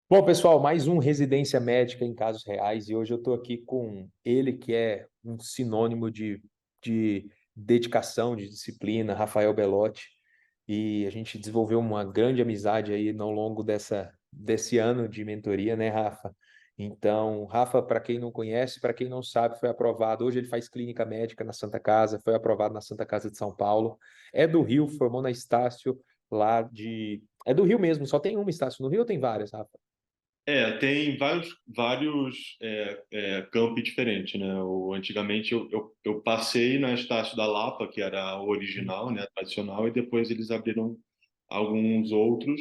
Bom, pessoal, mais um Residência Médica em Casos Reais e hoje eu estou aqui com ele, que é um sinônimo de dedicação, de disciplina, Rafael Belotti, e a gente desenvolveu uma grande amizade aí ao longo desse ano de mentoria, né, Rafa? Então, Rafa, para quem não conhece, para quem não sabe, foi aprovado. Hoje ele faz clínica médica na Santa Casa, foi aprovado na Santa Casa de São Paulo, é do Rio, formou na Estácio lá de. É do Rio mesmo, só tem uma Estácio no Rio ou tem várias, Rafa? Tem vários campi diferentes, né? Antigamente eu passei na Estácio da Lapa, que era a original, né, a tradicional, e depois eles abriram alguns outros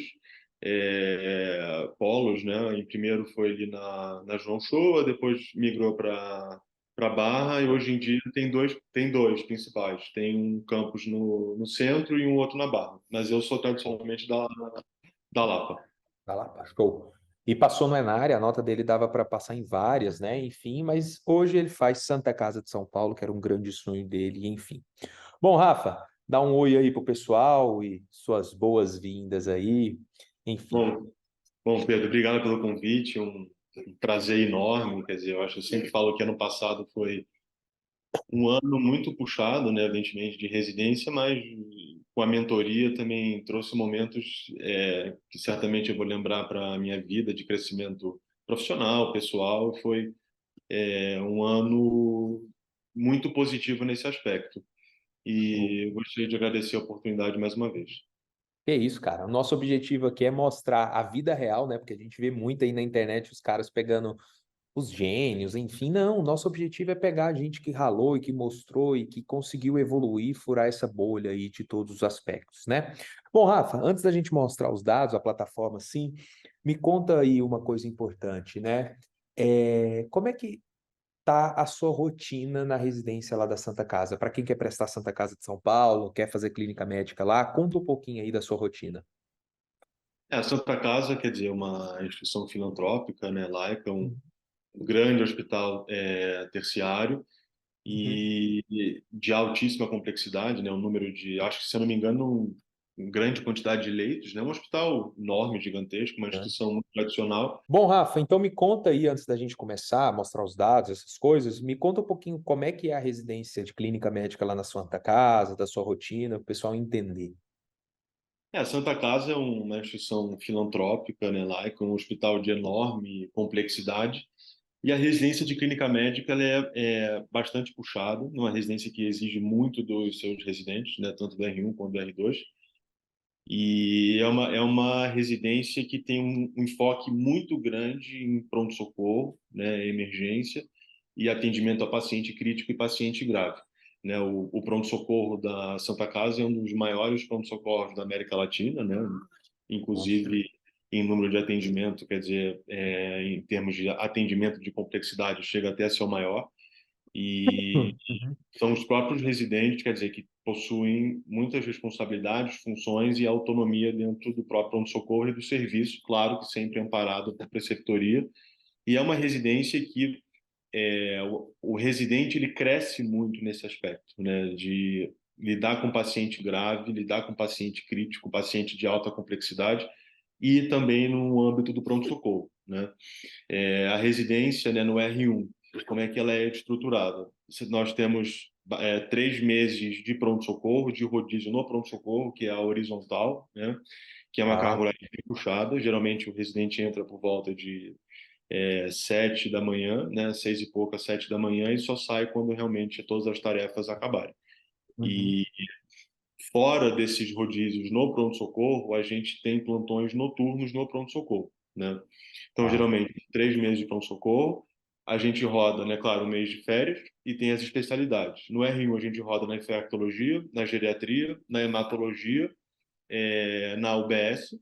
polos, né? E primeiro foi ali na João Shoa, depois migrou para Barra, e hoje em dia tem dois principais. Tem um campus no centro e um outro na Barra. Mas eu sou tradicionalmente da Lapa. Vai lá, show. E passou no Enária, a nota dele dava para passar em várias, né? Enfim, mas hoje ele faz Santa Casa de São Paulo, que era um grande sonho dele, enfim. Bom, Rafa, dá um oi aí pro pessoal e suas boas-vindas aí, enfim. Bom, Bom, Pedro, obrigado pelo convite, um prazer enorme. Quer dizer, eu sempre falo que ano passado foi um ano muito puxado, né, evidentemente, de residência, mas com a mentoria também trouxe momentos que certamente eu vou lembrar para a minha vida de crescimento profissional, pessoal. Foi um ano muito positivo nesse aspecto. E eu gostaria de agradecer a oportunidade mais uma vez. Que isso, cara. O nosso objetivo aqui é mostrar a vida real, né? Porque a gente vê muito aí na internet os caras pegando os gênios, enfim. Não, o nosso objetivo é pegar a gente que ralou e que mostrou e que conseguiu evoluir, furar essa bolha aí de todos os aspectos, né? Bom, Rafa, antes da gente mostrar os dados, a plataforma, sim, me conta aí uma coisa importante, né? Como é que tá a sua rotina na residência lá da Santa Casa? Para quem quer prestar Santa Casa de São Paulo, quer fazer clínica médica lá, conta um pouquinho aí da sua rotina. A Santa Casa, quer dizer, uma instituição filantrópica, né, laica, um grande hospital terciário Uhum. e de altíssima complexidade, né? Um número de, acho que se eu não me engano, grande quantidade de leitos, né? Um hospital enorme, gigantesco, uma Né? instituição muito tradicional. Bom, Rafa, então me conta aí, antes da gente começar a mostrar os dados, essas coisas, me conta um pouquinho como é que é a residência de clínica médica lá na Santa Casa, da sua rotina, para o pessoal entender. A Santa Casa é uma instituição filantrópica, né, laica, um hospital de enorme complexidade. E a residência de clínica médica ela é bastante puxada, uma residência que exige muito dos seus residentes, né, tanto do R1 quanto do R2. E é uma residência que tem um enfoque muito grande em pronto-socorro, né, emergência e atendimento a paciente crítico e paciente grave. Né, o pronto-socorro da Santa Casa é um dos maiores pronto-socorros da América Latina, né, Nossa. inclusive em número de atendimento, quer dizer, em termos de atendimento de complexidade, chega até a ser o maior. E Uhum. são os próprios residentes, quer dizer, que possuem muitas responsabilidades, funções e autonomia dentro do próprio pronto-socorro e do serviço, claro que sempre amparado por preceptoria. E é uma residência que o residente ele cresce muito nesse aspecto, né, de lidar com paciente grave, lidar com paciente crítico, paciente de alta complexidade e também no âmbito do pronto-socorro, né? A residência, né, no R1, como é que ela é estruturada? Nós temos 3 meses de pronto-socorro, de rodízio no pronto-socorro, que é a horizontal, né, que é uma carga Tá. horária bem puxada. Geralmente o residente entra por volta de 7 da manhã, né, 6 e pouca, 7 da manhã, e só sai quando realmente todas as tarefas acabarem. Uhum. E fora desses rodízios no pronto-socorro, a gente tem plantões noturnos no pronto-socorro, né? Então, Tá. geralmente, 3 meses de pronto-socorro, a gente roda, né, claro, um mês de férias e tem as especialidades. No R1, a gente roda na infectologia, na geriatria, na hematologia, na UBS,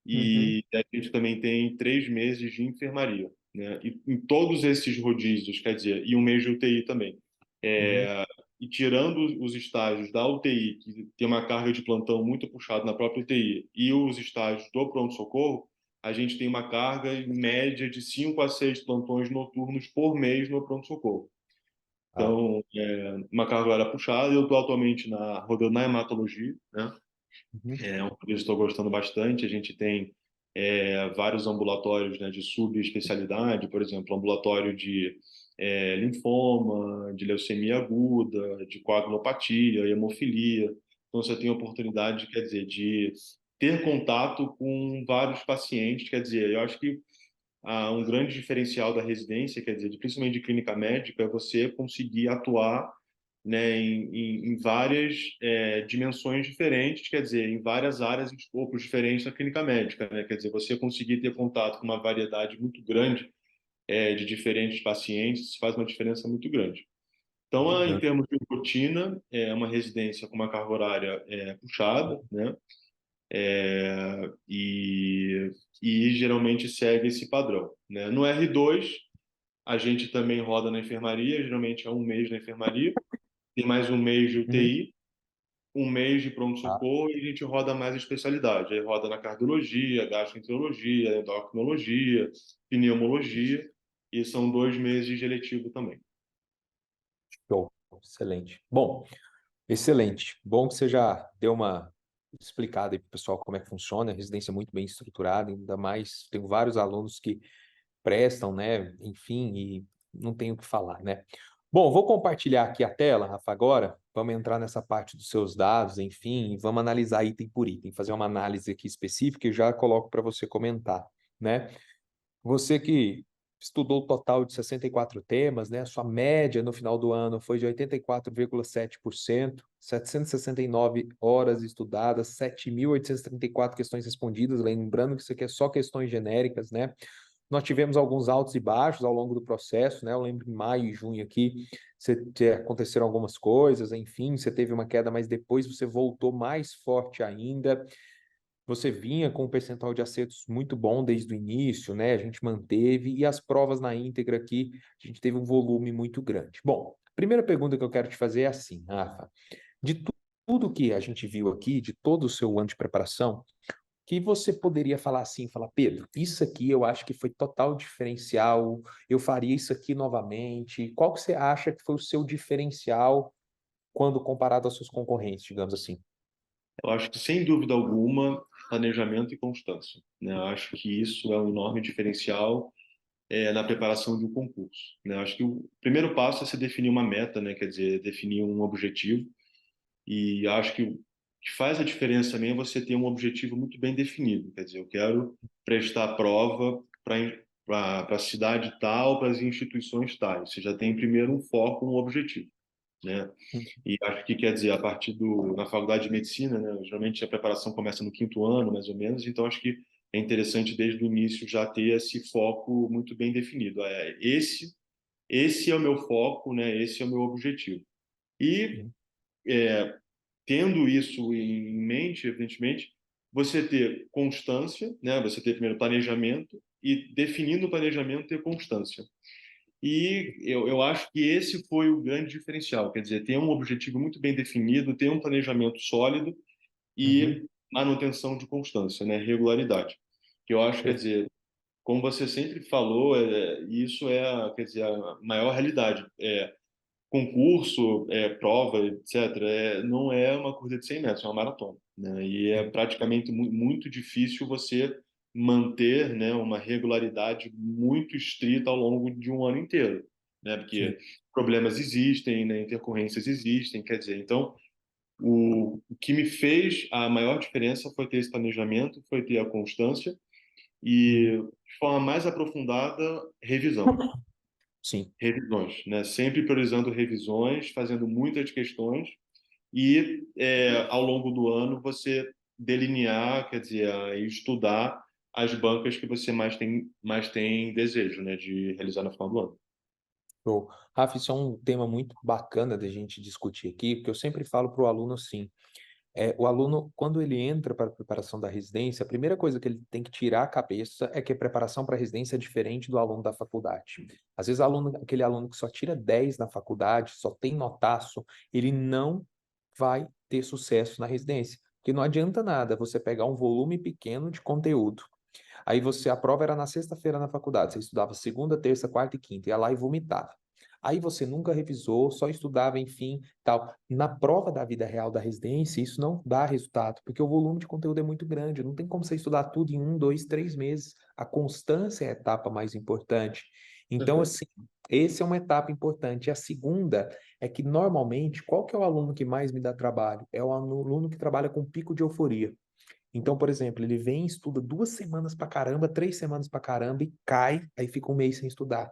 Uhum. e a gente também tem 3 meses de enfermaria, né? E em todos esses rodízios, quer dizer, e um mês de UTI também. Uhum. E tirando os estágios da UTI, que tem uma carga de plantão muito puxada na própria UTI, e os estágios do pronto-socorro, a gente tem uma carga em média de 5 a 6 plantões noturnos por mês no pronto-socorro. Tá. Então, uma carga horária puxada. Eu estou atualmente rodando na hematologia, né? Uhum. É um que eu estou gostando bastante. A gente tem vários ambulatórios, né, de subespecialidade, por exemplo, ambulatório de linfoma, de leucemia aguda, de coagulopatia, hemofilia. Então, você tem a oportunidade, quer dizer, de ter contato com vários pacientes, quer dizer, eu acho que um grande diferencial da residência, quer dizer, principalmente de clínica médica, é você conseguir atuar, né, em várias dimensões diferentes, quer dizer, em várias áreas e escopos diferentes da clínica médica, né? Quer dizer, você conseguir ter contato com uma variedade muito grande de diferentes pacientes, isso faz uma diferença muito grande. Então, em Gigante. termos de rotina, é uma residência com uma carga horária puxada, né? E, geralmente segue esse padrão, né? No R2, a gente também roda na enfermaria, geralmente é um mês na enfermaria, tem mais um mês de Uhum. UTI, um mês de Tá. pronto-socorro e a gente roda mais especialidade. Aí roda na cardiologia, gastroenterologia, endocrinologia, pneumologia, e são 2 meses de eletivo também. Show. Excelente. Bom, excelente. Bom que você já deu uma explicada aí para o pessoal como é que funciona. A residência é muito bem estruturada, ainda mais tenho vários alunos que prestam, né? Enfim, e não tenho o que falar, né? Bom, vou compartilhar aqui a tela, Rafa, agora. Vamos entrar nessa parte dos seus dados, enfim, e vamos analisar item por item, fazer uma análise aqui específica e já coloco para você comentar, né? Você que estudou o total de 64 temas, né? A sua média no final do ano foi de 84,7%, 769 horas estudadas, 7.834 questões respondidas, lembrando que isso aqui é só questões genéricas, né? Nós tivemos alguns altos e baixos ao longo do processo, né? Eu lembro em maio e junho aqui, aconteceram algumas coisas, enfim, você teve uma queda, mas depois você voltou mais forte ainda. Você vinha com um percentual de acertos muito bom desde o início, né? A gente manteve, e as provas na íntegra aqui, a gente teve um volume muito grande. Bom, a primeira pergunta que eu quero te fazer é assim, Rafa, de tudo que a gente viu aqui, de todo o seu ano de preparação, que você poderia falar assim, falar, Pedro, isso aqui eu acho que foi total diferencial, eu faria isso aqui novamente. Qual que você acha que foi o seu diferencial quando comparado aos seus concorrentes, digamos assim? Eu acho que, sem dúvida alguma, planejamento e constância, né? Eu acho que isso é um enorme diferencial na preparação de um concurso, né? Eu acho que o primeiro passo é se definir uma meta, né? Quer dizer, definir um objetivo. E acho que o que faz a diferença também é você ter um objetivo muito bem definido. Quer dizer, eu quero prestar prova para a cidade tal, para as instituições tais. Você já tem primeiro um foco, um objetivo, né? E acho que, quer dizer, a partir na faculdade de medicina, né? Geralmente a preparação começa no 5º ano, mais ou menos. Então acho que é interessante desde o início já ter esse foco muito bem definido. Esse é o meu foco, né? Esse é o meu objetivo. E tendo isso em mente, evidentemente, você ter constância, né? Você ter primeiro planejamento e, definindo o planejamento, ter constância. E eu acho que esse foi o grande diferencial, quer dizer, ter um objetivo muito bem definido, ter um planejamento sólido Uhum. e manutenção de constância, né? Regularidade. Que eu acho, quer Perfeito. dizer, como você sempre falou, isso quer dizer, a maior realidade. Concurso, prova, etc., não é uma corrida de 100 metros, é uma maratona, né? E é praticamente muito difícil você manter, né, uma regularidade muito estrita ao longo de um ano inteiro, né? Sim. Porque problemas existem, né, intercorrências existem, quer dizer, então o que me fez a maior diferença foi ter esse planejamento, foi ter a constância Uhum. e, de forma mais aprofundada, revisão. Sim. Revisões, né? Sempre priorizando revisões, fazendo muitas questões e, ao longo do ano, você delinear, quer dizer, estudar as bancas que você mais tem desejo, né, de realizar no final do ano. Show. Rafa, isso é um tema muito bacana da gente discutir aqui, porque eu sempre falo para o aluno assim, o aluno, quando ele entra para a preparação da residência, a primeira coisa que ele tem que tirar a cabeça é que a preparação para a residência é diferente do aluno da faculdade. Às vezes, aquele aluno que só tira 10 na faculdade, só tem notaço, ele não vai ter sucesso na residência. Porque não adianta nada você pegar um volume pequeno de conteúdo. Aí a prova era na sexta-feira na faculdade, você estudava segunda, terça, quarta e quinta, ia lá e vomitava. Aí você nunca revisou, só estudava, enfim, tal. Na prova da vida real da residência, isso não dá resultado, porque o volume de conteúdo é muito grande. Não tem como você estudar tudo em 1, 2, 3 meses. A constância é a etapa mais importante. Então, Perfeito. assim, essa é uma etapa importante. E a segunda é que, normalmente, qual que é o aluno que mais me dá trabalho? É o aluno que trabalha com pico de euforia. Então, por exemplo, ele vem, estuda 2 semanas pra caramba, 3 semanas pra caramba e cai, aí fica um mês sem estudar.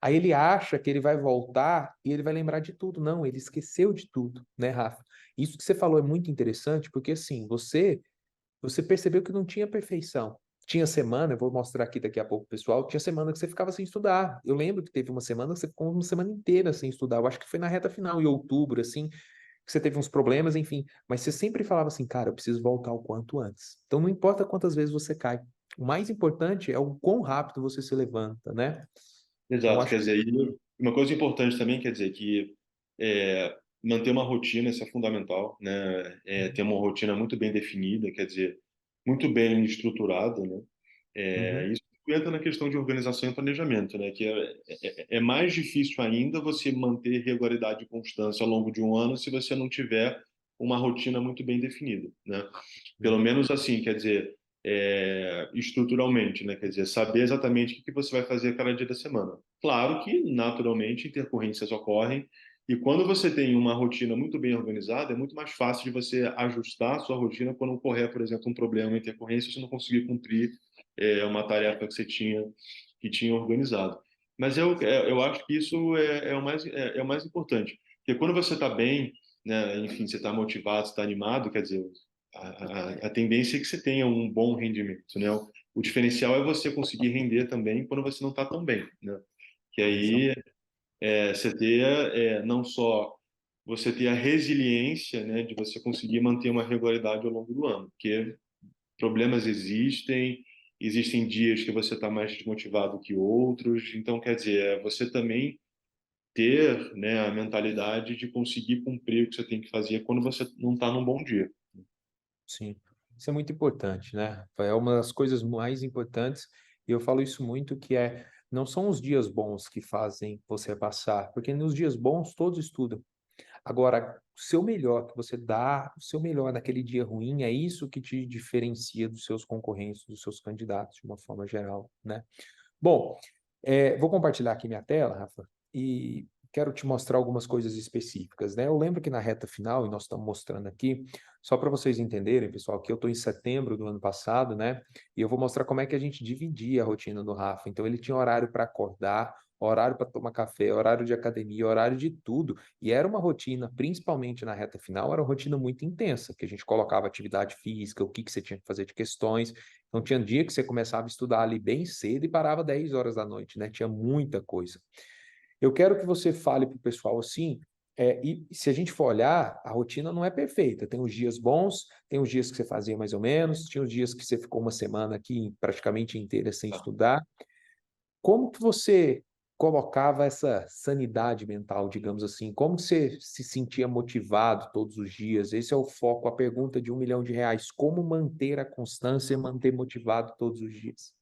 Aí ele acha que ele vai voltar e ele vai lembrar de tudo. Não, ele esqueceu de tudo, né, Rafa? Isso que você falou é muito interessante, porque assim, você percebeu que não tinha perfeição. Tinha semana, eu vou mostrar aqui daqui a pouco, pessoal, tinha semana que você ficava sem estudar. Eu lembro que teve uma semana que você ficou uma semana inteira sem estudar. Eu acho que foi na reta final, em outubro, assim, que você teve uns problemas, enfim. Mas você sempre falava assim, cara, eu preciso voltar o quanto antes. Então não importa quantas vezes você cai. O mais importante é o quão rápido você se levanta, né? Então Exato, acho quer que dizer, e uma coisa importante também, quer dizer, que manter uma rotina, isso é fundamental, né? Ter uma rotina muito bem definida, quer dizer, muito bem estruturada, né? uhum, Isso entra na questão de organização e planejamento, né? Que é mais difícil ainda você manter regularidade e constância ao longo de um ano se você não tiver uma rotina muito bem definida, né? Pelo uhum, menos assim, quer dizer, estruturalmente, né? Quer dizer, saber exatamente o que você vai fazer cada dia da semana. Claro que, naturalmente, intercorrências ocorrem, e quando você tem uma rotina muito bem organizada, é muito mais fácil de você ajustar a sua rotina quando ocorrer, por exemplo, um problema, uma intercorrência, e você não conseguir cumprir uma tarefa que tinha organizado. Mas eu acho que isso é o mais importante, porque quando você está bem, né, enfim, você está motivado, está animado, quer dizer, a tendência é que você tenha um bom rendimento, né? O diferencial é você conseguir render também quando você não está tão bem, né? Que exato. aí você ter não só você ter a resiliência, né, de você conseguir manter uma regularidade ao longo do ano, porque problemas existem, existem dias que você está mais desmotivado que outros, então quer dizer, você também ter, né, a mentalidade de conseguir cumprir o que você tem que fazer quando você não está num bom dia. Sim, isso é muito importante, né? É uma das coisas mais importantes, e eu falo isso muito, que não são os dias bons que fazem você passar, porque nos dias bons todos estudam. Agora, o seu melhor que você dá, o seu melhor naquele dia ruim, é isso que te diferencia dos seus concorrentes, dos seus candidatos, de uma forma geral, né? Bom, vou compartilhar aqui minha tela, Rafa, e quero te mostrar algumas coisas específicas, né? Eu lembro que na reta final, e nós estamos mostrando aqui, só para vocês entenderem, pessoal, que eu estou em setembro do ano passado, né? E eu vou mostrar como é que a gente dividia a rotina do Rafa. Então, ele tinha horário para acordar, horário para tomar café, horário de academia, horário de tudo. E era uma rotina, principalmente na reta final, era uma rotina muito intensa, que a gente colocava atividade física, o que que você tinha que fazer de questões. Então, tinha dia que você começava a estudar ali bem cedo e parava 10 horas da noite, né? Tinha muita coisa. Eu quero que você fale para o pessoal assim, e se a gente for olhar, a rotina não é perfeita. Tem os dias bons, tem os dias que você fazia mais ou menos, tinha os dias que você ficou uma semana aqui praticamente inteira sem estudar. Como que você colocava essa sanidade mental, digamos assim? Como você se sentia motivado todos os dias? Esse é o foco, a pergunta de R$ 1 milhão. Como manter a constância e manter motivado todos os dias?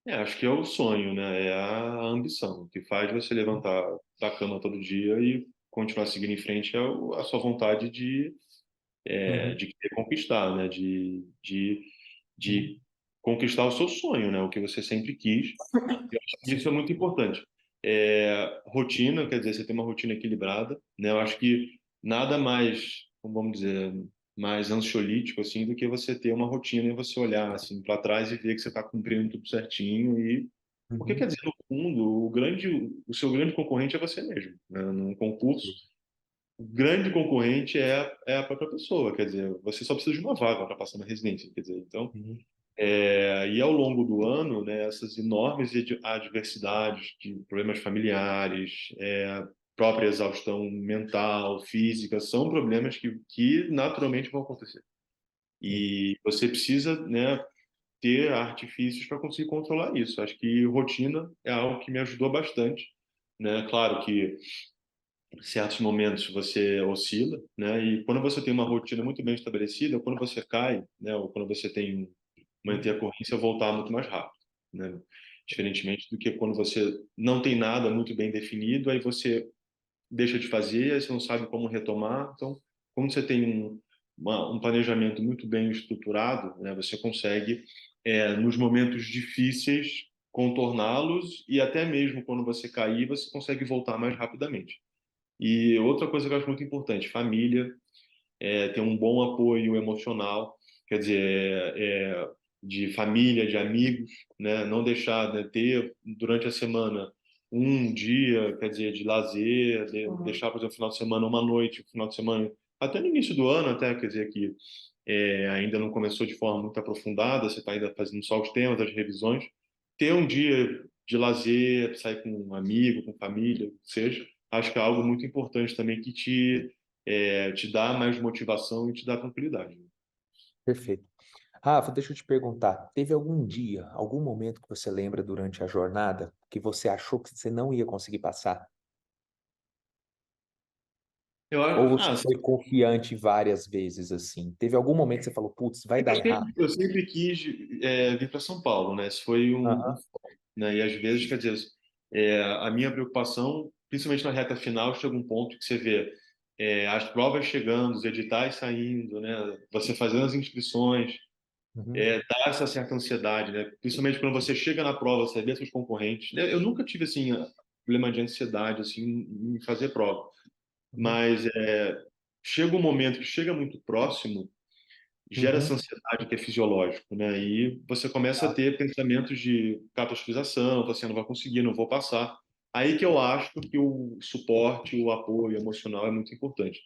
Acho que é o sonho, né? É a ambição que faz você levantar da cama todo dia e continuar seguindo em frente a sua vontade Uhum, de querer conquistar, né? De conquistar o seu sonho, né? O que você sempre quis. Eu acho que sim. isso é muito importante. Rotina, quer dizer, você tem uma rotina equilibrada, né? Eu acho que nada mais, vamos dizer, mais ansiolítico assim do que você ter uma rotina e você olhar assim para trás e ver que você está cumprindo tudo certinho e porque quer Uhum, dizer, no fundo, o seu grande concorrente é você mesmo, né? Num concurso, o grande concorrente é a própria pessoa, quer dizer, você só precisa de uma vaga para passar na residência, quer dizer, então uhum, e ao longo do ano, né, essas enormes adversidades de problemas familiares, própria exaustão mental, física, são problemas que naturalmente vão acontecer. sim. E você precisa, né, ter artifícios para conseguir controlar isso. Acho que rotina é algo que me ajudou bastante, né? Claro que em certos momentos você oscila, né? E quando você tem uma rotina muito bem estabelecida, quando você cai, né, ou quando você tem uma intercorrência voltar muito mais rápido, né? Diferentemente do que quando você não tem nada muito bem definido, aí você deixa de fazer, aí você não sabe como retomar. Então, quando você tem um planejamento muito bem estruturado, né, você consegue, nos momentos difíceis, contorná-los e até mesmo quando você cair, você consegue voltar mais rapidamente. E outra coisa que eu acho muito importante, família, ter um bom apoio emocional, quer dizer, de família, de amigos, né? Não deixar, né, ter durante a semana um dia, quer dizer, de lazer, deixar, por exemplo, final de semana, uma noite, final de semana, até no início do ano, até, quer dizer, que ainda não começou de forma muito aprofundada, você está ainda fazendo só os temas, as revisões, ter um dia de lazer, sair com um amigo, com família, seja, acho que é algo muito importante também que te dá mais motivação e te dá tranquilidade. Perfeito. Rafa, deixa eu te perguntar, teve algum dia, algum momento que você lembra durante a jornada que você achou que você não ia conseguir passar? Eu Ou acho, você foi confiante várias vezes assim? Teve algum momento que você falou, putz, vai dar errado? eu sempre quis vir para São Paulo, né? Isso foi Aham, né? E às vezes, quer dizer, a minha preocupação, principalmente na reta final, chega um ponto que você vê as provas chegando, os editais saindo, né? Você fazendo as inscrições, uhum, dá essa certa ansiedade, né? Principalmente quando você chega na prova, você vê seus concorrentes. Eu nunca tive assim problema de ansiedade assim em fazer prova, uhum, mas chega um momento que chega muito próximo, gera essa uhum. ansiedade que é fisiológico, né? E você começa a Tá, ter pensamentos de catastrofização, você não vai conseguir, não vou passar. Aí que eu acho que o suporte, o apoio emocional é muito importante.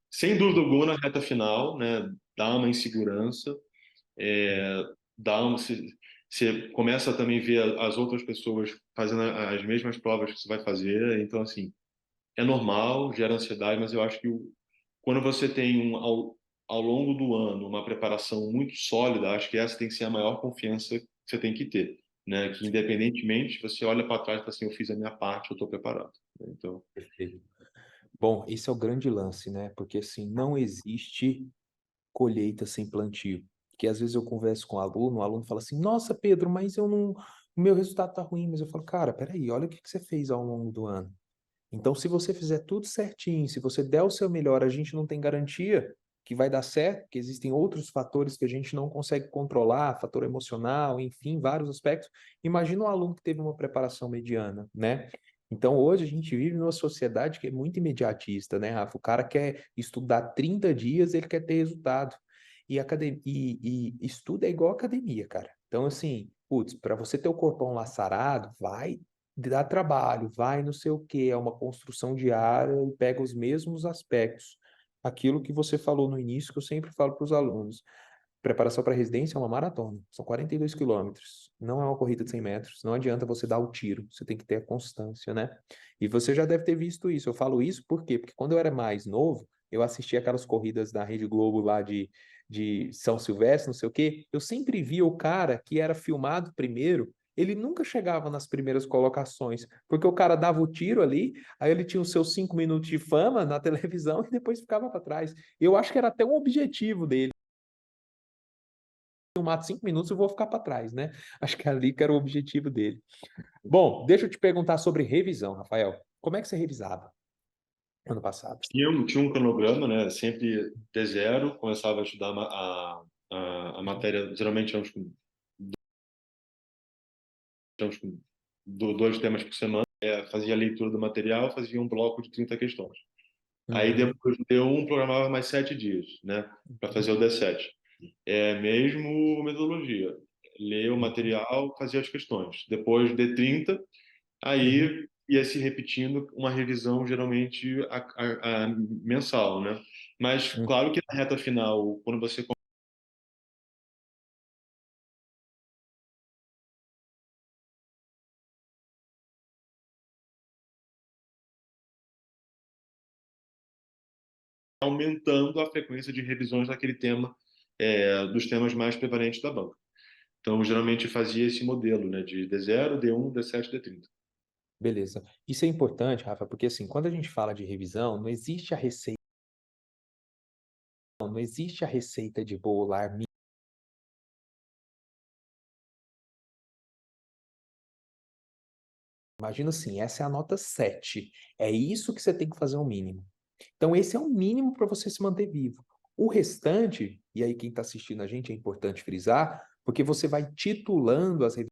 Sem dúvida alguma, na reta final, né, dá uma insegurança, você começa a também ver as outras pessoas fazendo as mesmas provas que você vai fazer, então assim, é normal, gera ansiedade, mas eu acho que quando você tem ao longo do ano uma preparação muito sólida, acho que essa tem que ser a maior confiança que você tem que ter, né? Que independentemente, você olha para trás e fala assim, eu fiz a minha parte, eu estou preparado, né? Então, perfeito. Bom, esse é o grande lance, né? Porque assim, não existe colheita sem plantio. Que às vezes eu converso com o aluno fala assim: Nossa, Pedro, mas eu não. O meu resultado tá ruim. Mas eu falo: Cara, peraí, olha o que que você fez ao longo do ano. Então, se você fizer tudo certinho, se você der o seu melhor, a gente não tem garantia que vai dar certo, que existem outros fatores que a gente não consegue controlar, fator emocional, enfim, vários aspectos. Imagina um aluno que teve uma preparação mediana, né? Então, hoje a gente vive numa sociedade que é muito imediatista, né, Rafa? O cara quer estudar 30 dias, ele quer ter resultado. E estudo é igual academia, cara. Então, assim, putz, para você ter o corpão lá sarado, vai dá trabalho, vai não sei o quê, é uma construção diária e pega os mesmos aspectos. Aquilo que você falou no início, que eu sempre falo para os alunos. Preparação para residência é uma maratona, são 42 quilômetros, não é uma corrida de 100 metros, não adianta você dar o tiro, você tem que ter a constância, né? E você já deve ter visto isso, eu falo isso por quê? Porque quando eu era mais novo, eu assistia aquelas corridas da Rede Globo lá de São Silvestre, não sei o quê, eu sempre via o cara que era filmado primeiro, ele nunca chegava nas primeiras colocações, porque o cara dava o tiro ali, aí ele tinha os seus 5 minutos de fama na televisão e depois ficava para trás. Eu acho que era até um objetivo dele. Eu mato 5 minutos e vou ficar para trás, né? Acho que ali que era o objetivo dele. Bom, deixa eu te perguntar sobre revisão, Rafael. Como é que você revisava ano passado? tinha um cronograma, né? Sempre D0, começava a estudar a matéria, geralmente dois temas por semana, fazia a leitura do material, fazia um bloco de 30 questões. Aí Uhum, depois do D1 programava mais 7 dias, né, para fazer o D7. É mesmo metodologia. Ler o uhum, material, fazia as questões. Depois D30, uhum, aí ia se repetindo uma revisão geralmente mensal, né? Mas uhum. claro que na reta final, quando você aumentando a frequência de revisões daquele tema, dos temas mais prevalentes da banca. Então, geralmente fazia esse modelo, né, de D0, D1, D7, D30. Beleza. Isso é importante, Rafa, porque assim, quando a gente fala de revisão, não existe a receita, não existe a receita de bolo, Imagina assim, essa é a nota 7. É isso que você tem que fazer o mínimo. Então esse é o mínimo para você se manter vivo. O restante, e aí quem está assistindo a gente é importante frisar, porque você vai titulando as revisões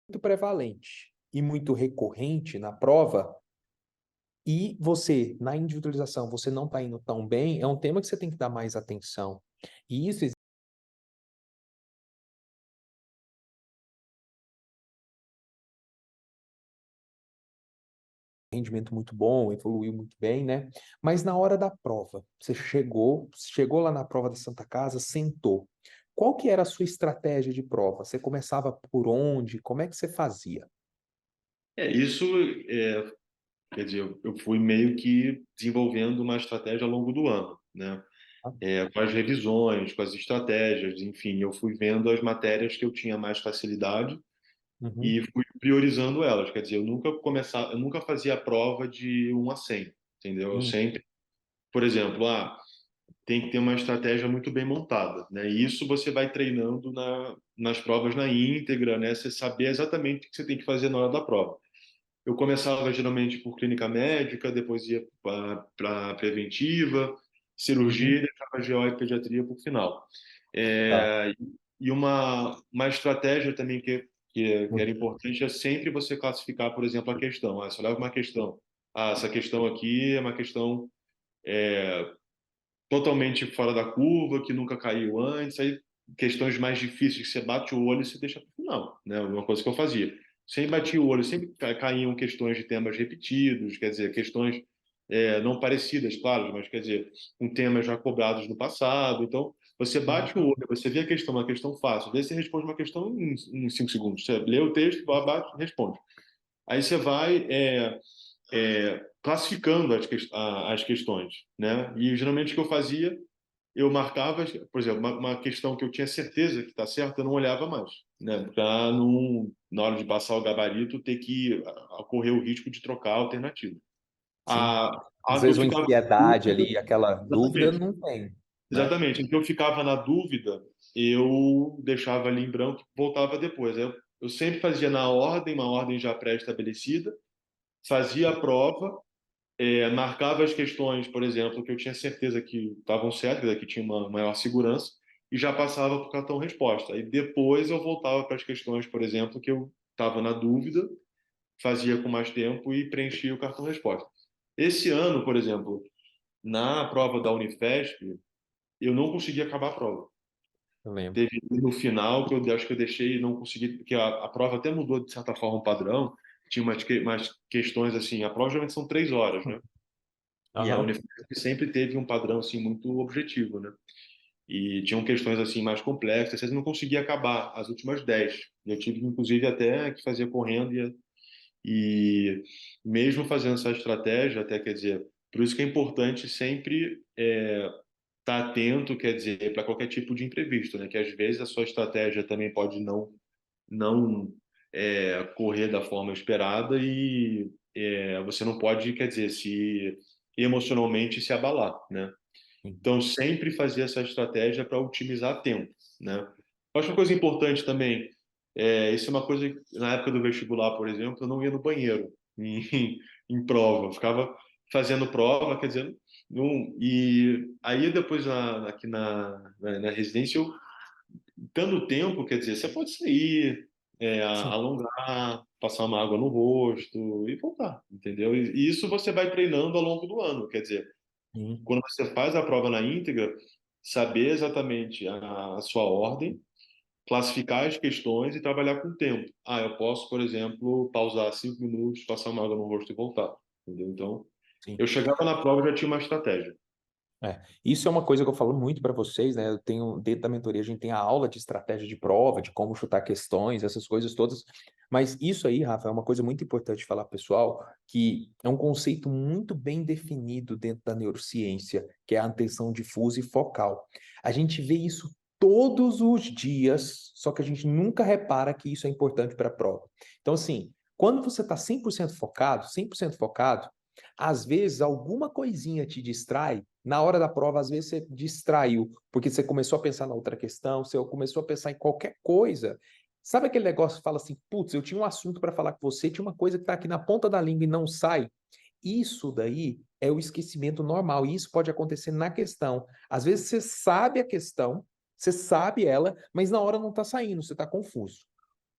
muito prevalente e muito recorrente na prova, e você, na individualização, você não está indo tão bem, é um tema que você tem que dar mais atenção. E isso rendimento muito bom, evoluiu muito bem, né? Mas na hora da prova, você chegou lá na prova da Santa Casa, sentou. Qual que era a sua estratégia de prova? Você começava por onde? Como é que você fazia? Isso, é, quer dizer, eu fui meio que desenvolvendo uma estratégia ao longo do ano, né? Ah, Com as revisões, com as estratégias, enfim, eu fui vendo as matérias que eu tinha mais facilidade uhum, e fui priorizando elas. Quer dizer, eu nunca fazia a prova de 1 a 100, entendeu? Eu hum, sempre, por exemplo, tem que ter uma estratégia muito bem montada, né? E isso você vai treinando nas provas na íntegra, né? Você saber exatamente o que você tem que fazer na hora da prova. Eu começava geralmente por clínica médica, depois ia para preventiva, cirurgia uhum, e deixava GO e pediatria por final. tá, E uma estratégia também que era importante é sempre você classificar, por exemplo, a questão. Você olhava uma questão. Essa questão aqui é uma questão totalmente fora da curva, que nunca caiu antes. Aí, questões mais difíceis que você bate o olho e você deixa para o final, né? Uma coisa que eu fazia. Sempre batia o olho, sempre caíam questões de temas repetidos, quer dizer, questões não parecidas, claro, mas quer dizer, com temas já cobrados no passado. Então, você uhum, bate o olho, você vê a questão, uma questão fácil, daí você responde uma questão em 5 segundos. Você lê o texto, bate, responde. Aí você vai classificando as questões, né? E geralmente o que eu fazia, eu marcava, por exemplo, uma questão que eu tinha certeza que está certa, eu não olhava mais, né? Para não, na hora de passar o gabarito, ter que correr o risco de trocar a alternativa. sim. Às Que eu vezes uma ficava na ansiedade dúvida, ali, aquela dúvida exatamente, não tem, né? exatamente. Em que eu ficava na dúvida, eu deixava ali em branco e voltava depois. Eu sempre fazia na ordem, uma ordem já pré-estabelecida, fazia a prova, marcava as questões, por exemplo, que eu tinha certeza que estavam certas, que tinha uma maior segurança, e já passava para o cartão resposta. Aí depois eu voltava para as questões, por exemplo, que eu estava na dúvida, fazia com mais tempo e preenchia o cartão resposta. Esse ano, por exemplo, na prova da Unifesp, eu não consegui acabar a prova. Eu lembro. Teve no final que eu acho que eu deixei, não consegui, porque a prova até mudou de certa forma o padrão, tinha umas questões assim, a prova geralmente são 3 horas, né? E a Aham, Unifesp sempre teve um padrão assim muito objetivo, né? E tinham questões assim mais complexas, vocês não conseguia acabar as últimas 10. Eu tive inclusive até que fazer correndo e mesmo fazendo essa estratégia, até quer dizer, por isso que é importante sempre estar atento, quer dizer, para qualquer tipo de imprevisto, né? Que às vezes a sua estratégia também pode não correr da forma esperada e você não pode, quer dizer, se emocionalmente se abalar, né? sim, Então, sempre fazer essa estratégia para otimizar tempo, né? Eu acho uma coisa importante também, isso é uma coisa que, na época do vestibular, por exemplo, eu não ia no banheiro em prova, eu ficava fazendo prova, quer dizer, não, e aí depois aqui na residência, dando tempo, quer dizer, você pode sair, sim, alongar, passar uma água no rosto e voltar, entendeu? E isso você vai treinando ao longo do ano, quer dizer, sim. quando você faz a prova na íntegra, saber exatamente a sua ordem, classificar as questões e trabalhar com o tempo. Eu posso, por exemplo, pausar 5 minutos, passar uma água no rosto e voltar, entendeu? Então, Sim. eu chegava na prova e já tinha uma estratégia. É, isso é uma coisa que eu falo muito para vocês, né? Eu tenho dentro da mentoria a gente tem a aula de estratégia de prova, de como chutar questões, essas coisas todas. Mas isso aí, Rafa, é uma coisa muito importante falar, pessoal, que é um conceito muito bem definido dentro da neurociência, que é a atenção difusa e focal. A gente vê isso todos os dias, só que a gente nunca repara que isso é importante para a prova. Então, assim, quando você está 100% focado, às vezes alguma coisinha te distrai Na hora da prova, às vezes você distraiu, porque você começou a pensar na outra questão, você começou a pensar em qualquer coisa. Sabe aquele negócio que fala assim, putz, eu tinha um assunto para falar com você, tinha uma coisa que está aqui na ponta da língua e não sai? Isso daí é o esquecimento normal, e isso pode acontecer na questão. Às vezes você sabe a questão, você sabe ela, mas na hora não está saindo, você está confuso.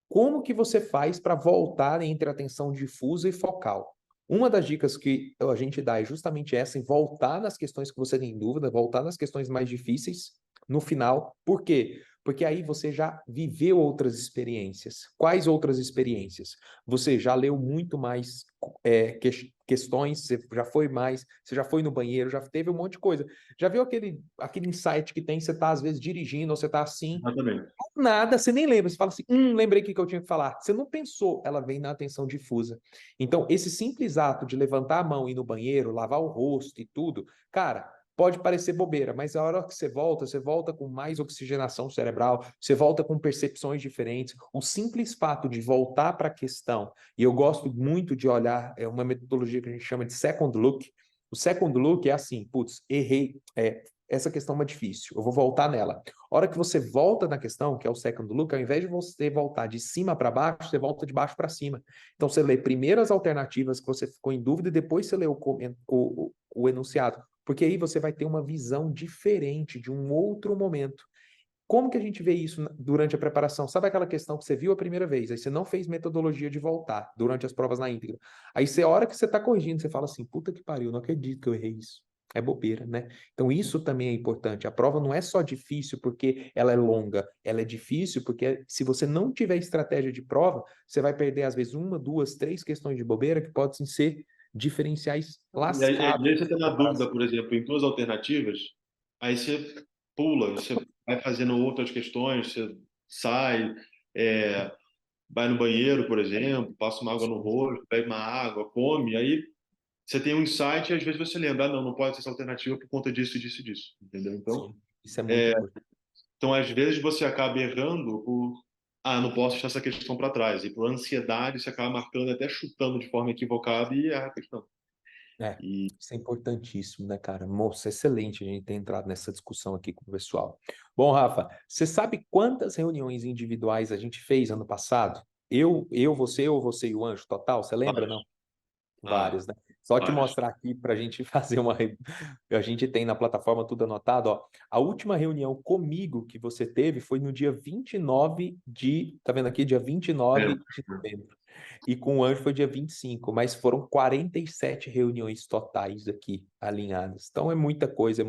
Como que você faz para voltar entre a atenção difusa e focal? Uma das dicas que a gente dá é justamente essa, em voltar nas questões que você tem dúvida, voltar nas questões mais difíceis no final. Por quê? Porque aí você já viveu outras experiências. Quais outras experiências? Você já leu muito mais questões, você já foi mais, você já foi no banheiro, já teve um monte de coisa. Já viu aquele insight que tem, você está às vezes dirigindo, ou você está assim, Exatamente. nada, você nem lembra, você fala assim, lembrei o que eu tinha que falar. Você não pensou, ela vem na atenção difusa. Então, esse simples ato de levantar a mão, ir no banheiro, lavar o rosto e tudo, cara, pode parecer bobeira, mas a hora que você volta com mais oxigenação cerebral, você volta com percepções diferentes. O simples fato de voltar para a questão, e eu gosto muito de olhar, é uma metodologia que a gente chama de second look. O second look é assim, putz, errei, essa questão é difícil, eu vou voltar nela. A hora que você volta na questão, que é o second look, ao invés de você voltar de cima para baixo, você volta de baixo para cima. Então, você lê primeiro as alternativas que você ficou em dúvida e depois você lê o enunciado. Porque aí você vai ter uma visão diferente de um outro momento. Como que a gente vê isso durante a preparação? Sabe aquela questão que você viu a primeira vez, aí você não fez metodologia de voltar durante as provas na íntegra. Aí a hora que você está corrigindo, você fala assim, puta que pariu, não acredito que eu errei isso. É bobeira, né? Então isso também é importante. A prova não é só difícil porque ela é longa, ela é difícil porque se você não tiver estratégia de prova, você vai perder às vezes uma, duas, três questões de bobeira que podem ser diferenciais Às lascados vezes você tem na uma dúvida, comparação. por exemplo, em duas alternativas, aí você pula, você vai fazendo outras questões, você sai, é, vai no banheiro, por exemplo, passa uma água no rosto, bebe uma água, come, aí você tem um insight e às vezes você lembra, não pode ser essa alternativa por conta disso, disso e disso, entendeu? Então, Sim, isso é muito importante. então às vezes você acaba errando por, não posso deixar essa questão para trás, e por ansiedade você acaba marcando, até chutando de forma equivocada e erra a questão. É, E, isso é importantíssimo, né, cara? Moça, excelente a gente ter entrado nessa discussão aqui com o pessoal. Bom, Rafa, você sabe quantas reuniões individuais a gente fez ano passado? Você e o Anjo, total? Você lembra, não? ah, Vários, né? Só te vários. mostrar aqui para a gente fazer uma. A gente tem na plataforma tudo anotado, ó. A última reunião comigo que você teve foi no dia 29 de. Tá vendo aqui? Dia 29 de novembro. E com o Anjo foi dia 25, mas foram 47 reuniões totais aqui alinhadas. Então é muita coisa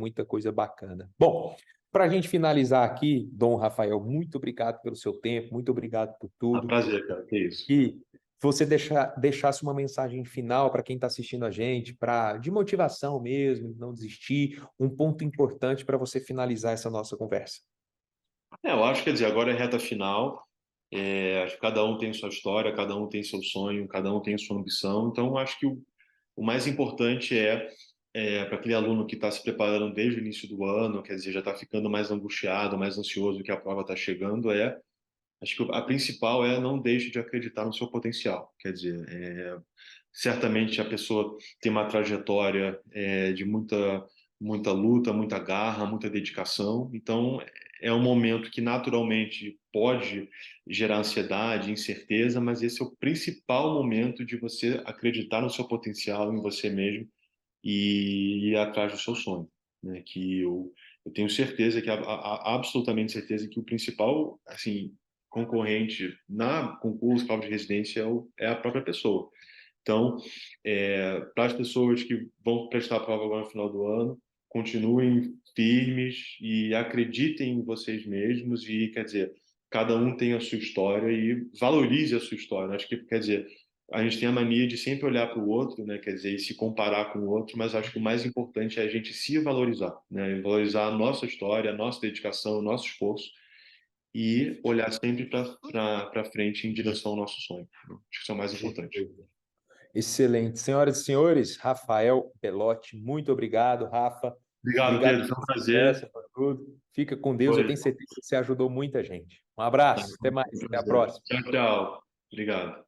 bacana. Bom, para a gente finalizar aqui, Dom Rafael, muito obrigado pelo seu tempo, muito obrigado por tudo. Prazer, cara. Que isso. E você deixasse uma mensagem final para quem está assistindo a gente, de motivação mesmo, não desistir, um ponto importante para você finalizar essa nossa conversa. Eu acho, quer dizer, agora é reta final. Acho que cada um tem sua história, cada um tem seu sonho, cada um tem sua ambição. Então, acho que o mais importante para aquele aluno que está se preparando desde o início do ano, quer dizer, já está ficando mais angustiado, mais ansioso que a prova está chegando, acho que a principal é não deixe de acreditar no seu potencial. Quer dizer, certamente a pessoa tem uma trajetória de muita luta, muita garra, muita dedicação. Então, é um momento que naturalmente pode gerar ansiedade, incerteza, mas esse é o principal momento de você acreditar no seu potencial, em você mesmo e ir atrás do seu sonho, né? Que eu tenho certeza que absolutamente certeza que o principal, assim, concorrente na concurso, prova de residência é a própria pessoa. Então, para as pessoas que vão prestar a prova agora no final do ano, continuem firmes e acreditem em vocês mesmos e, quer dizer, cada um tem a sua história e valorize a sua história. Acho que, quer dizer, a gente tem a mania de sempre olhar para o outro, né, quer dizer, e se comparar com o outro, mas acho que o mais importante é a gente se valorizar, né, valorizar a nossa história, a nossa dedicação, o nosso esforço e olhar sempre para frente em direção ao nosso sonho. Acho que isso é o mais importante. Excelente. Senhoras e senhores, Rafael Belotti, muito obrigado, Rafa. Obrigado, Obrigado Pedro. Foi um pela prazer. conversa, por tudo. Fica com Deus, eu Foi tenho certeza que você ajudou muita gente. Um abraço, até mais, um até a prazer. próxima. Tchau, tchau. Obrigado.